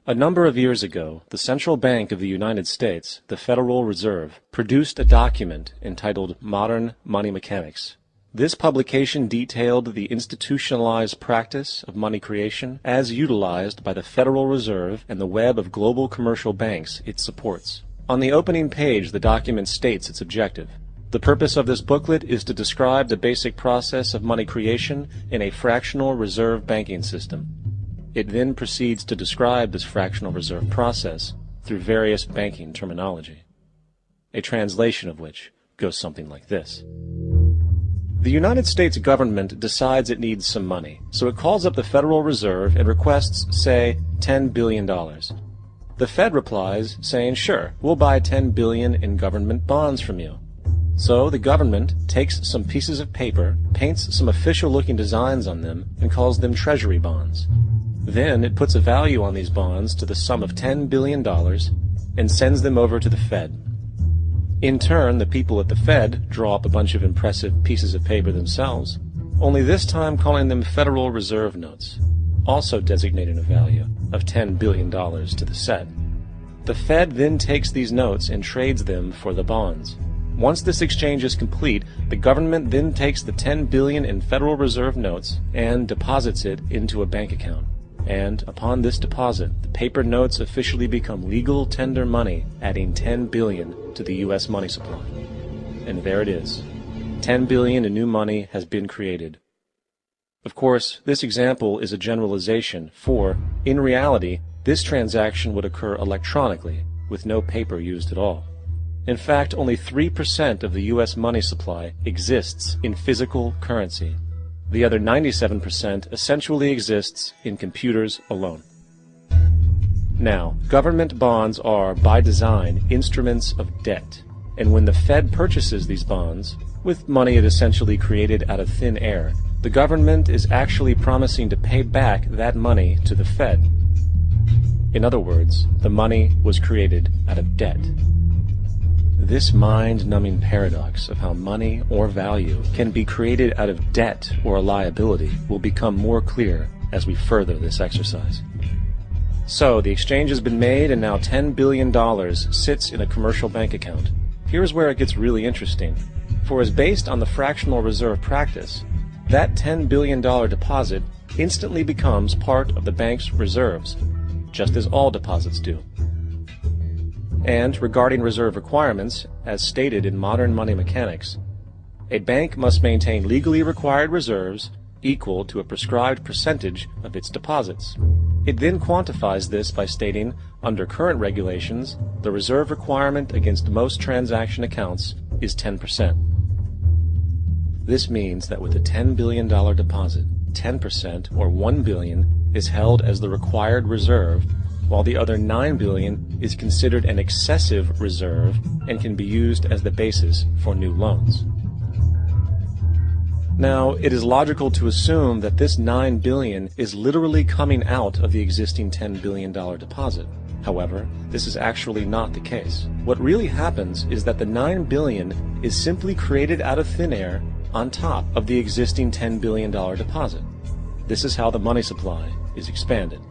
A number of years ago, the Central Bank of the United States, the Federal Reserve, produced a document entitled Modern Money Mechanics. This publication detailed the institutionalized practice of money creation as utilized by the Federal Reserve and the web of global commercial banks it supports. On the opening page, the document states its objective. The purpose of this booklet is to describe the basic process of money creation in a fractional reserve banking system. It then proceeds to describe this fractional reserve process through various banking terminology, a translation of which goes something like this. The United States government decides it needs some money, so it calls up the Federal Reserve and requests, say, $10 billion. The Fed replies, saying, sure, we'll buy $10 billion in government bonds from you. So the government takes some pieces of paper, paints some official-looking designs on them, and calls them Treasury bonds. Then it puts a value on these bonds to the sum of $10 billion and sends them over to the Fed. In turn, the people at the Fed draw up a bunch of impressive pieces of paper themselves, only this time calling them Federal Reserve notes, also designating a value of $10 billion to the Fed. The Fed then takes these notes and trades them for the bonds. Once this exchange is complete, the government then takes the $10 billion in Federal Reserve notes and deposits it into a bank account. And upon this deposit, the paper notes officially become legal tender money, adding $10 billion to the U.S. money supply. And there it is. $10 billion in new money has been created. Of course, this example is a generalization, for, in reality, this transaction would occur electronically, with no paper used at all. In fact, only 3% of the U.S. money supply exists in physical currency. The other 97% essentially exists in computers alone. Now, government bonds are, by design, instruments of debt. And when the Fed purchases these bonds, with money it essentially created out of thin air, the government is actually promising to pay back that money to the Fed. In other words, the money was created out of debt. This mind-numbing paradox of how money or value can be created out of debt or a liability will become more clear as we further this exercise. So, the exchange has been made and now $10 billion sits in a commercial bank account. Here's where it gets really interesting. For as based on the fractional reserve practice, that $10 billion deposit instantly becomes part of the bank's reserves, just as all deposits do. And regarding reserve requirements, as stated in Modern Money Mechanics, a bank must maintain legally required reserves equal to a prescribed percentage of its deposits. It then quantifies this by stating, under current regulations, the reserve requirement against most transaction accounts is 10%. This means that with a $10 billion deposit, 10% or $1 billion is held as the required reserve, while the other $9 billion is considered an excessive reserve and can be used as the basis for new loans. Now, it is logical to assume that this $9 billion is literally coming out of the existing $10 billion deposit. However, this is actually not the case. What really happens is that the $9 billion is simply created out of thin air on top of the existing $10 billion deposit. This is how the money supply is expanded.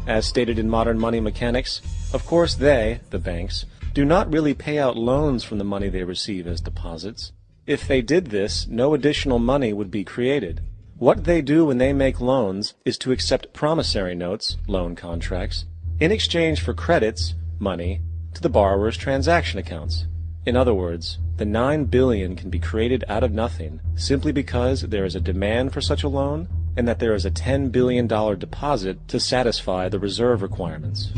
As stated in Modern Money Mechanics, of course they, the banks, do not really pay out loans from the money they receive as deposits. If they did this, no additional money would be created. What they do when they make loans is to accept promissory notes, loan contracts, in exchange for credits, money, to the borrower's transaction accounts. In other words, the $9 billion can be created out of nothing simply because there is a demand for such a loan and that there is a $10 billion deposit to satisfy the reserve requirements.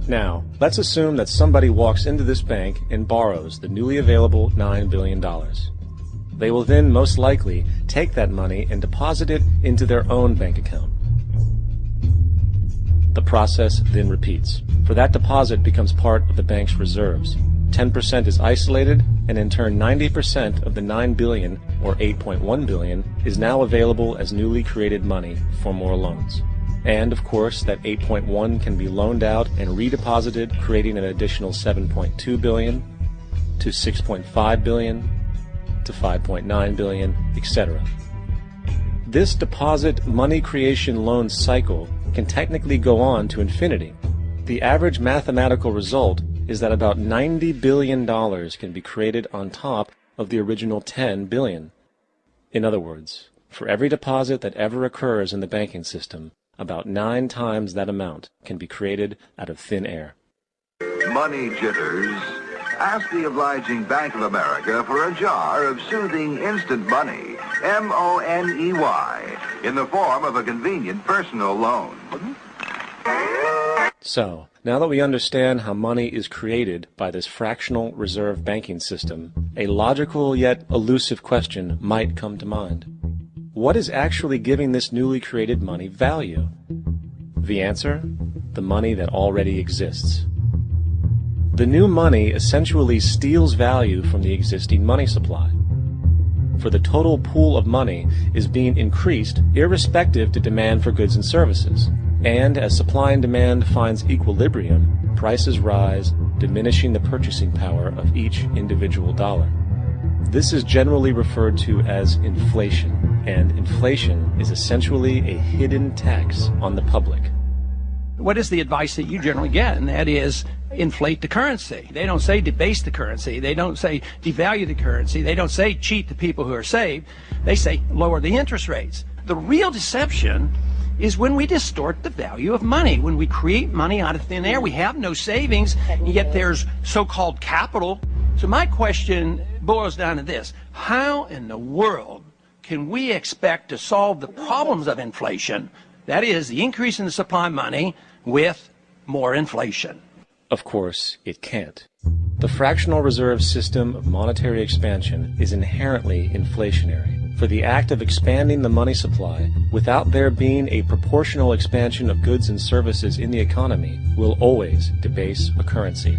Now, let's assume that somebody walks into this bank and borrows the newly available $9 billion. They will then most likely take that money and deposit it into their own bank account. The process then repeats, for that deposit becomes part of the bank's reserves. 10% is isolated, and in turn 90% of the $9 billion, or $8.1 billion, is now available as newly created money for more loans. And, of course, that 8.1 can be loaned out and redeposited, creating an additional 7.2 billion, to 6.5 billion, to 5.9 billion, etc. This deposit money creation loan cycle can technically go on to infinity. The average mathematical result is that about $90 billion can be created on top of the original $10 billion. In other words, for every deposit that ever occurs in the banking system, about 9 times that amount can be created out of thin air. Money jitters? Ask the obliging Bank of America for a jar of soothing instant money, M-O-N-E-Y, in the form of a convenient personal loan. So, now that we understand how money is created by this fractional reserve banking system, a logical yet elusive question might come to mind. What is actually giving this newly created money value? The answer? The money that already exists. The new money essentially steals value from the existing money supply. For the total pool of money is being increased irrespective to demand for goods and services. And as supply and demand finds equilibrium, prices rise, diminishing the purchasing power of each individual dollar. This is generally referred to as inflation, and inflation is essentially a hidden tax on the public. What is the advice that you generally get? And that is inflate the currency. They don't say debase the currency. They don't say devalue the currency. They don't say cheat the people who are saved. They say lower the interest rates. The real deception is when we distort the value of money. When we create money out of thin air, we have no savings, and yet there's so-called capital. So my question boils down to this. How in the world can we expect to solve the problems of inflation, that is, the increase in the supply of money, with more inflation? Of course, it can't. The fractional reserve system of monetary expansion is inherently inflationary. For the act of expanding the money supply, without there being a proportional expansion of goods and services in the economy, will always debase a currency.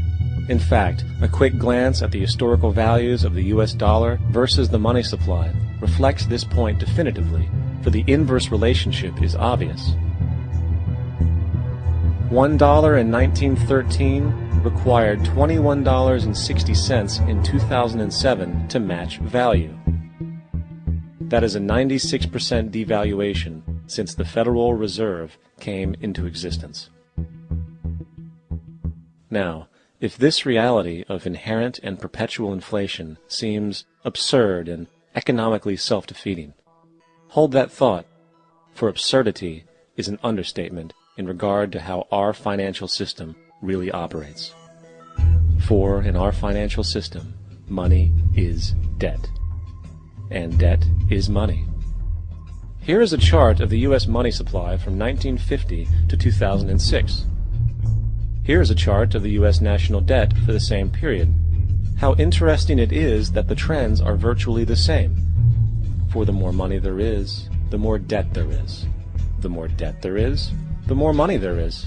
In fact, a quick glance at the historical values of the US dollar versus the money supply reflects this point definitively, for the inverse relationship is obvious. $1 in 1913 required $21.60 in 2007 to match value. That is a 96% devaluation since the Federal Reserve came into existence. Now, if this reality of inherent and perpetual inflation seems absurd and economically self-defeating, hold that thought, for absurdity is an understatement in regard to how our financial system really operates. For in our financial system, money is debt. And debt is money. Here is a chart of the U.S. money supply from 1950 to 2006. Here is a chart of the U.S. national debt for the same period. How interesting it is that the trends are virtually the same. For the more money there is, the more debt there is. The more debt there is, the more money there is.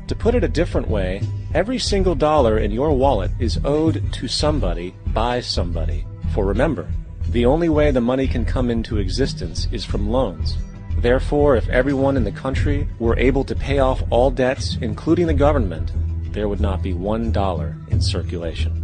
To put it a different way, every single dollar in your wallet is owed to somebody by somebody. For remember, the only way the money can come into existence is from loans. Therefore, if everyone in the country were able to pay off all debts, including the government, there would not be $1 in circulation.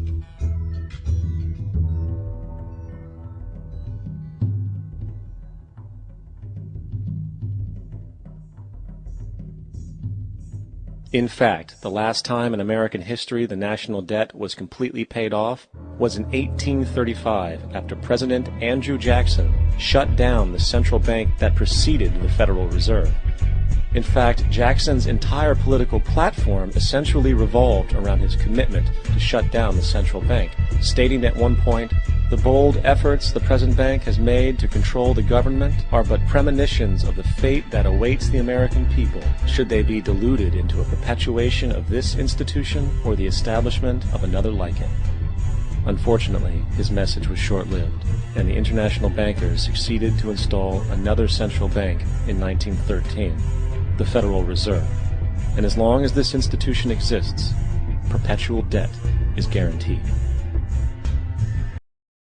In fact, the last time in American history the national debt was completely paid off was in 1835 after President Andrew Jackson shut down the central bank that preceded the Federal Reserve. In fact, Jackson's entire political platform essentially revolved around his commitment to shut down the central bank, stating at one point, "The bold efforts the present bank has made to control the government are but premonitions of the fate that awaits the American people, should they be deluded into a perpetuation of this institution or the establishment of another like it." Unfortunately, his message was short-lived, and the international bankers succeeded to install another central bank in 1913, the Federal Reserve. And as long as this institution exists, perpetual debt is guaranteed.